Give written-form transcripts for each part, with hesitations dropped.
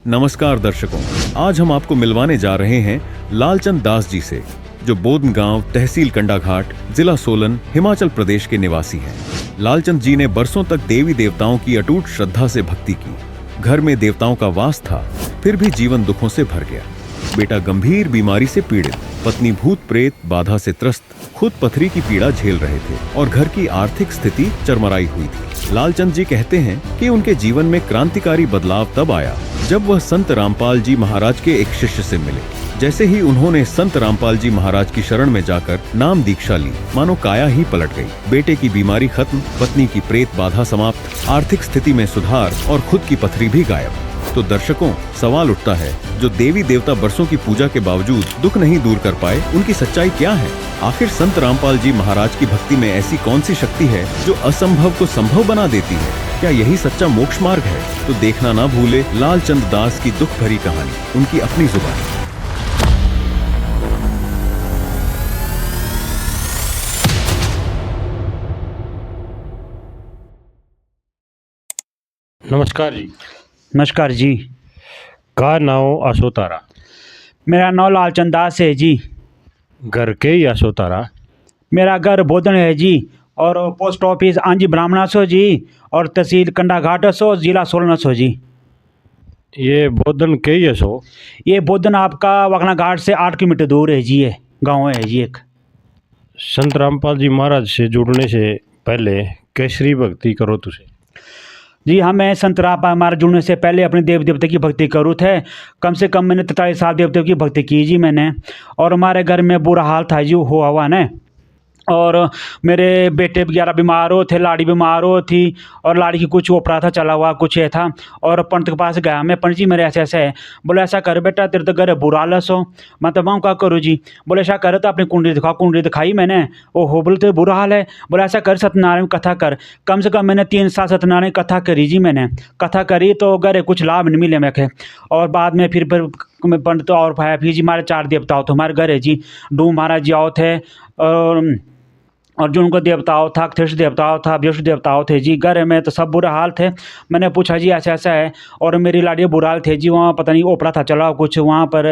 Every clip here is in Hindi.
नमस्कार दर्शकों, आज हम आपको मिलवाने जा रहे हैं लालचंद दास जी से, जो बोधन गांव, तहसील कंडाघाट, जिला सोलन, हिमाचल प्रदेश के निवासी हैं। लालचंद जी ने बरसों तक देवी देवताओं की अटूट श्रद्धा से भक्ति की। घर में देवताओं का वास था, फिर भी जीवन दुखों से भर गया। बेटा गंभीर बीमारी से पीड़ित, पत्नी भूत प्रेत बाधा से त्रस्त, खुद पथरी की पीड़ा झेल रहे थे और घर की आर्थिक स्थिति चरमराई हुई थी। लालचंद जी कहते हैं कि उनके जीवन में क्रांतिकारी बदलाव तब आया जब वह संत रामपाल जी महाराज के एक शिष्य से मिले। जैसे ही उन्होंने संत रामपाल जी महाराज की शरण में जाकर नाम दीक्षा ली, मानो काया ही पलट गई। बेटे की बीमारी खत्म, पत्नी की प्रेत बाधा समाप्त, आर्थिक स्थिति में सुधार और खुद की पथरी भी गायब। तो दर्शकों, सवाल उठता है, जो देवी देवता बरसों की पूजा के बावजूद दुख नहीं दूर कर पाए, उनकी सच्चाई क्या है? आखिर संत रामपाल जी महाराज की भक्ति में ऐसी कौन सी शक्ति है जो असंभव को संभव बना देती है? क्या यही सच्चा मोक्ष मार्ग है? तो देखना ना भूले लालचंद दास की दुख भरी कहानी, उनकी अपनी जुबानी। नमस्कार जी। नमस्कार जी। का नाम आसोतारा? मेरा नाम लालचंद दास है जी। घर के ही आसोतारा? मेरा घर बोधन है जी, और पोस्ट ऑफिस आंजी ब्राह्मणा सो जी, और तहसील कंडाघाट सो, जिला सोलन सो जी। ये बोधन के ही सो? ये बोधन आपका वखना घाट से 8 किलोमीटर दूर है जी, ये गांव है जी एक। संत रामपाल जी महाराज से जुड़ने से पहले केसरी भक्ति करो तुसे? जी हाँ, मैं संत रामपाल महाराज जुड़ने से पहले अपने देव देवता की भक्ति करूँ थे। कम से कम मैंने 43 साल देवता की भक्ति की जी मैंने। और हमारे घर में बुरा हाल था जी हुआ ने, और मेरे बेटे वगैरह बीमार हो थे, लाड़ी बीमार हो थी, और लाड़ी की कुछ ओपरा था चला हुआ, कुछ ये था। और पंडित के पास गया मैं, पंडित जी मेरे ऐसे ऐसे है। बोले ऐसा कर बेटा, तेरे तो घर बुरा हालस हो। मैं तो माँ क्या करूँ जी? बोले ऐसा कर तो अपनी कुंडली दिखाओ। कुंडली दिखाई मैंने, ओहो बोले तो बुरा हाल है। बोले ऐसा कर सत्यनारायण कथा कर। कम से कम मैंने 3 साल सत्यनारायण कथा करी जी। मैंने कथा करी तो घर कुछ लाभ नहीं मिले मैं। और बाद में फिर पंडित और भाई फिर जी हमारे 4 देवता हो थे हमारे घर है जी। डूम महाराज जी आओ थे, और जो उनका देवताओं था, कृष्ण देवताओं था, विष्णु देवताओं थे जी। घर में तो सब बुरा हाल थे। मैंने पूछा जी ऐसा ऐसा है, और मेरी लाड़ी बुरा हाल थे जी। वहाँ पता नहीं ओपरा था चला कुछ, वहाँ पर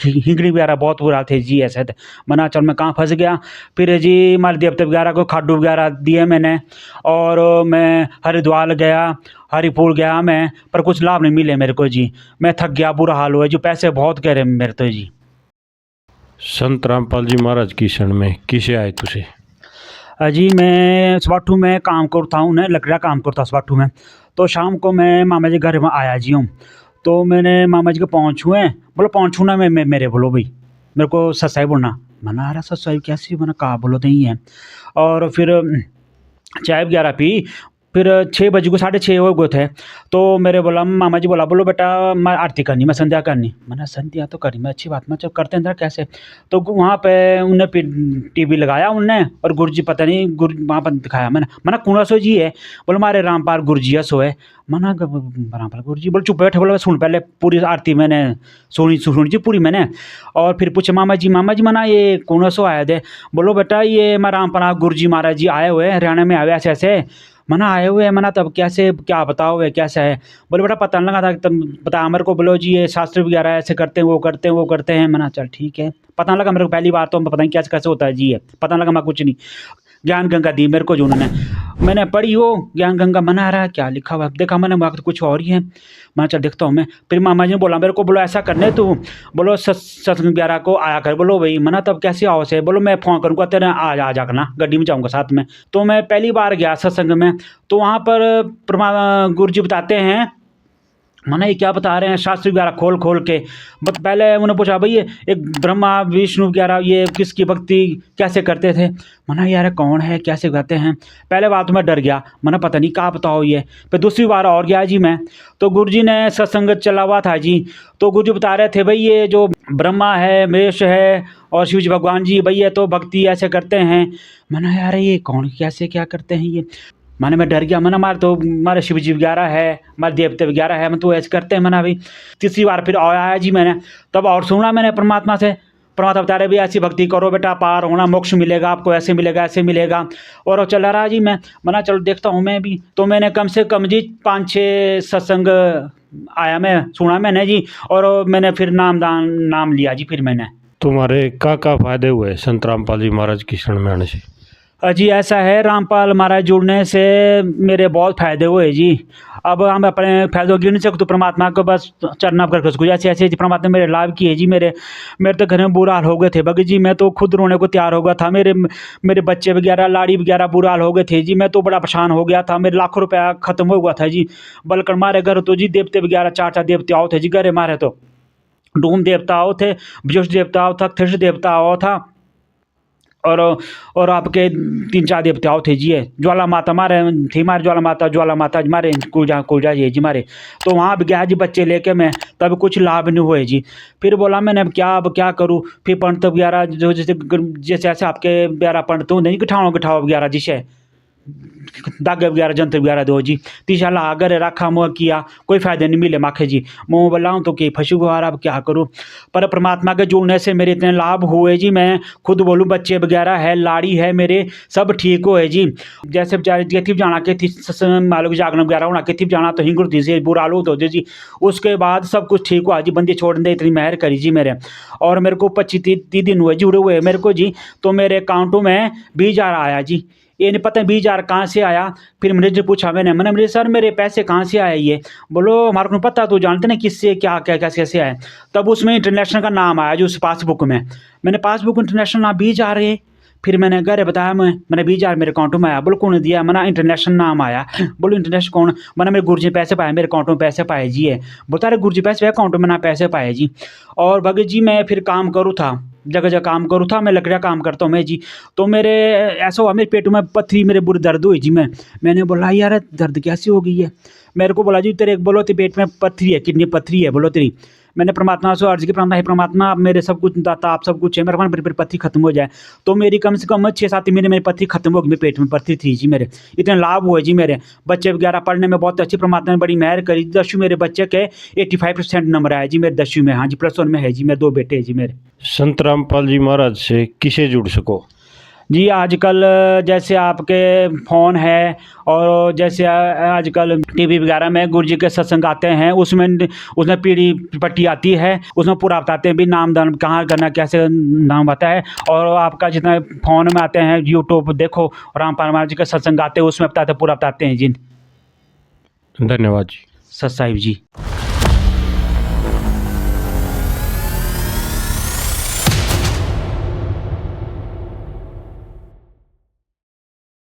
हिंगड़ी वगैरह बहुत बुरा थे जी। ऐसे थे। मना चल मैं कहाँ फंस गया। फिर जी हमारे देवता वगैरह को खाडू वगैरह दिए मैंने, और मैं हरिद्वार गया, हरिपुर गया मैं, पर कुछ लाभ नहीं मिले मेरे को जी। मैं थक गया, बुरा हाल हुआ जो, पैसे बहुत कह रहे मेरे तो जी। संत रामपाल जी महाराज की शरण में किसे आए तुसे? जी मैं स्वाठू में काम करता हूँ, लकड़ा काम करता स्वाठू में। तो शाम को मैं मामा जी घर में आया जी हूँ। तो मैंने मामा जी के पहुँचू हैं। बोलो पहुँचू ना मैं मेरे बोलो भाई, मेरे को सच्चाई बोलना। मना आ रहा सच्चाई कैसी, मैंने कहा बोलो नहीं है। और फिर चाय वगैरह पी। फिर 6 बजे को 6:30 हो गए थे। तो मेरे बोला मामा जी बोला, बोलो बेटा मैं आरती करनी, मैं संध्या करनी। मैंने संध्या तो करी मैं, अच्छी बात मैं चल करते हैं कैसे। तो वहाँ पे उन्हें टीवी लगाया उनने, और गुरु जी पता नहीं वहाँ पर दिखाया मैंने कूड़ा सो जी है। बोले मारे रामपाल गुरु जी सो है। मना रामपाल गुरु जी। बोले चुप बैठे, बोले सुन पहले पूरी आरती मैंने सुनी जी पूरी मैंने। और फिर पूछे मामा जी मना ये कौन सो आया थे? बोलो बेटा ये मैं रामपाल गुरु जी महाराज जी आए हुए हरियाणा में आए ऐसे ऐसे। मना आए हुए हैं। मना तब कैसे क्या बताओ है कैसा है? बोले बेटा पता नहीं लगा था, तब बता मेरे को। बोलो जी ये शास्त्र वगैरह ऐसे करते हैं, वो करते हैं। मना चल ठीक है। पता नहीं लगा मेरे को, पहली बार तो पता नहीं कैसे होता है जी। है पता नहीं लगा, मैं कुछ नहीं। ज्ञान गंगा दी मेरे को जो उन्होंने, मैंने पढ़ी वो ज्ञान गंगा। मना आ रहा है क्या लिखा हुआ, देखा मैंने वक्त कुछ और ही है। मैं चल देखता हूँ मैं। फिर मामा जी ने बोला मेरे को, बोलो ऐसा करने तू, बोलो सत्संग वगैरह को आया कर। बोलो भाई मना तब कैसे आओ से? बोलो मैं फ़ोन करूँगा तेरे, आ जा करना, गड्डी में जाऊँगा साथ में। तो मैं पहली बार गया सत्संग में। तो वहाँ पर गुरु जी बताते हैं, मना ये क्या बता रहे हैं शास्त्र वगैरह खोल के। पहले उन्होंने पूछा भाई ये एक ब्रह्मा विष्णु वगैरह ये किसकी भक्ति कैसे करते थे? मना यार कौन है कैसे करते हैं? पहले बात तो मैं डर गया, मना पता नहीं क्या बताओ ये। फिर दूसरी बार और गया जी मैं। तो गुरु जी ने सत्संग चला हुआ था जी। तो गुरु जी बता रहे थे भाई ये जो ब्रह्मा है, महेश है, और शिव जी भगवान जी, भाई ये तो भक्ति ऐसे करते हैं। मना यार ये कौन कैसे क्या करते हैं ये? मैंने मैं डर गया। मैंने हमारे शिव जी वगैरह है, हमारे देवते वगैरह है, मैं तो ऐसे करते हैं। मैंने भाई तीसरी बार फिर आया जी मैंने, तब और सुना मैंने परमात्मा से। परमात्मा बता रहे भी ऐसी भक्ति करो बेटा, पार होना, मोक्ष मिलेगा आपको, ऐसे मिलेगा। और चला रहा जी मैं। मना चलो देखता हूँ मैं भी। तो मैंने कम से कम जी 5-6 सत्संग आया, मैं सुना मैंने जी, और मैंने फिर नाम लिया जी। फिर मैंने तुम्हारे का फायदे हुए संत रामपाल जी महाराज की शरण में आने से? जी ऐसा है, रामपाल महाराज जुड़ने से मेरे बहुत फ़ायदे हुए जी। अब हम अपने फायदों गिन नहीं सकते, तो परमात्मा को बस चरना कर उसको ऐसे ऐसे परमात्मा मेरे लाभ किए जी। मेरे तो घर में बुरा हाल हो गए थे भगत जी, मैं तो खुद रोने को तैयार हो गया था। मेरे बच्चे वगैरह, लाड़ी वगैरह बुरा हाल हो गए थे जी। मैं तो बड़ा परेशान हो गया था, मेरे लाखों रुपया खत्म हो गया था जी। बल्कि मारे घर तो जी देवते वगैरह 4 देवते आओ थे जी घर मारे, तो डूम देवता आओ थे, बृहस्पति देवता आओ था, कृष्ण देवता आओ था, और आपके 3-4 देवता आओ थे जी। ज्वाला माता मारे थी, मारे ज्वाला माता जी मारे कुलजा ये जी मारे। तो वहाँ भी गया जी बच्चे लेके मैं, तब कुछ लाभ नहीं हुए जी। फिर बोला मैंने अब क्या करूँ। फिर पंडित वगैरह जो जैसे ऐसे आपके वगैरह पंडित होंगे नहीं, गिठाओ वगैरह जिसे धागे वगैरह जंत्र वगैरह दो जी। तीसरा ला अगर रखा मुँह किया, कोई फ़ायदे नहीं मिले माखे जी। मुँह बोलाऊँ तो कि फंसू गुहार, अब क्या करूँ। पर परमात्मा के जुड़ने से मेरे इतने लाभ हुए जी। मैं खुद बोलूँ, बच्चे वगैरह है, लाड़ी है मेरे, सब ठीक हुए जी। जैसे बेचारे कितनी जाना के थी मालूम जागरण वगैरह होना कितनी जाना, तो हिंगुर थी से बुरा लो तो जी। उसके बाद सब कुछ ठीक हुआ जी, बंदी छोड़ दे, इतनी मेहर करी जी मेरे। और मेरे को 25-30 दिन हुए जुड़े हुए मेरे को जी। तो मेरे अकाउंटों में 20,000 आया जी। ये नहीं पता 20,000 कहाँ से आया। फिर मैंने पूछा, मैंने सर मेरे पैसे कहाँ से आए ये? बोलो हमारे को पता, तो जानते ना किससे क्या कैसे आए। तब उसमें इंटरनेशनल का नाम आया जो उस पासबुक में। मैंने पासबुक इंटरनेशनल नाम 20,000 है। फिर मैंने घर बताया, मैंने 20,000 मेरे अकाउंट में आया। बोलो कौन दिया? मैंने इंटरनेशनल नाम आया। बोलो इंटरनेशनल कौन? मैंने मेरे गुरुजी पैसे पाए, मेरे अकाउंट में पैसे पाए जी है। बोलता अरे गुरुजी पैसे अकाउंट में ना पैसे पाए जी। और भगत जी मैं फिर काम करूँ था, जगह काम करूँ था, मैं लकड़ियाँ काम करता हूँ मैं जी। तो मेरे ऐसा हुआ, मेरे पेट में पथरी, मेरे बुरी दर्द हुई जी। मैंने बोला यार दर्द कैसी हो गई है? मेरे को बोला जी तेरे बोलो तेरे पेट में पथरी है, किडनी पथरी है बोलो तेरी। मैंने परमात्मा से अर्ज की, परमात्मा आप मेरे सब कुछ दाता, आप सब कुछ है, मेरे मेरी पथरी खत्म हो जाए। तो मेरी कम से कम 6-7 महीने मेरी पथरी खत्म हो गई, मेरे पेट में पथरी थी जी मेरे। इतने लाभ हुए जी मेरे। बच्चे वगैरह पढ़ने में बहुत अच्छी परमात्मा ने बड़ी मेहर करी। 10वीं मेरे बच्चे के 85% नंबर आए जी मेरे 10वीं में। हाँ जी, +1 में है जी, मेरे 2 बेटे हैं जी मेरे। संत रामपाल जी महाराज से किसे जुड़ सको? जी आजकल जैसे आपके फ़ोन है, और जैसे आजकल टीवी वगैरह में गुरु जी के सत्संग आते हैं, उसमें पीढ़ी पट्टी आती है, उसमें पूरा बताते हैं भी नाम दान कहाँ करना, कैसे नाम बताया है। और आपका जितना फ़ोन में आते हैं, यूट्यूब देखो रामपाल महाराज जी के सत्संग आते हैं, उसमें बताते पूरा बताते हैं जी। धन्यवाद जी। सत साहिब जी।